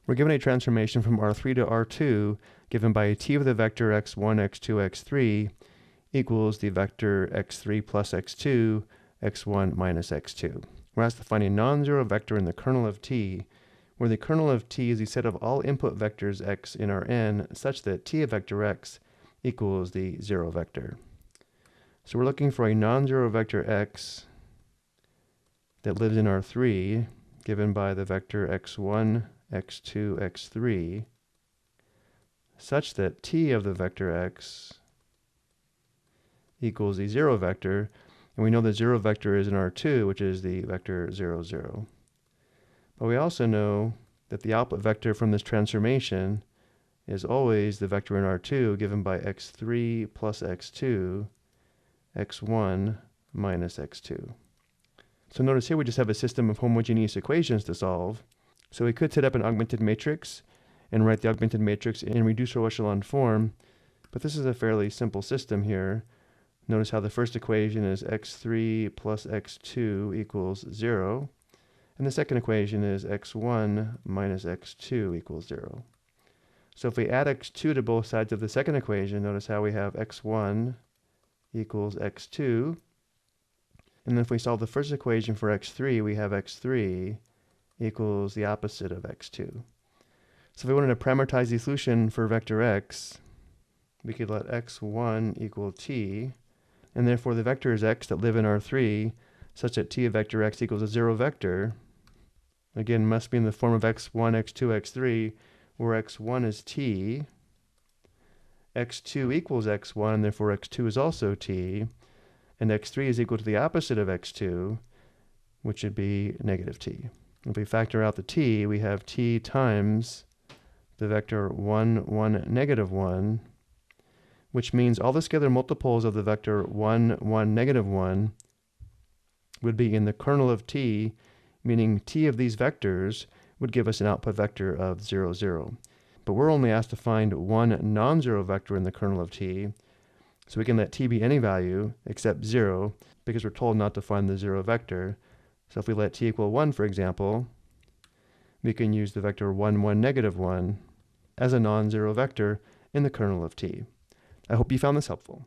We're given a transformation from R3 to R2 given by a t of the vector x1, x2, x3 equals the vector x3 plus x2, x1 minus x2. We're asked to find a non-zero vector in the kernel of t, where the kernel of t is the set of all input vectors x in Rn such that t of vector x equals the zero vector. So we're looking for a non-zero vector x that lives in R3, given by the vector x1, x2, x3, such that t of the vector x equals the zero vector, and we know the zero vector is in R2, which is the vector 0, 0. But we also know that the output vector from this transformation is always the vector in R2 given by x3 plus x2, x1 minus x2. So notice here we just have a system of homogeneous equations to solve. So we could set up an augmented matrix and write the augmented matrix in reducer echelon form, but this is a fairly simple system here. Notice how the first equation is x3 plus x2 equals 0, and the second equation is x1 minus x2 equals 0. So if we add x2 to both sides of the second equation, notice how we have x1 equals x2, and then if we solve the first equation for x3, we have x3 equals the opposite of x2. So if we wanted to parameterize the solution for vector x, we could let x1 equal t, and therefore the vectors x that live in R3 such that t of vector x equals a zero vector, again must be in the form of x1, x2, x3, where x1 is t, x2 equals x1, and therefore x2 is also t, and x3 is equal to the opposite of x2, which would be negative t. If we factor out the t, we have t times the vector 1, 1, negative 1, which means all the scalar multiples of the vector 1, 1, negative 1 would be in the kernel of t, meaning t of these vectors would give us an output vector of 0, 0. But we're only asked to find one non-zero vector in the kernel of t, so we can let t be any value except 0, because we're told not to find the zero vector. So if we let t equal 1, for example, we can use the vector 1, 1, negative 1 as a non-zero vector in the kernel of t. I hope you found this helpful.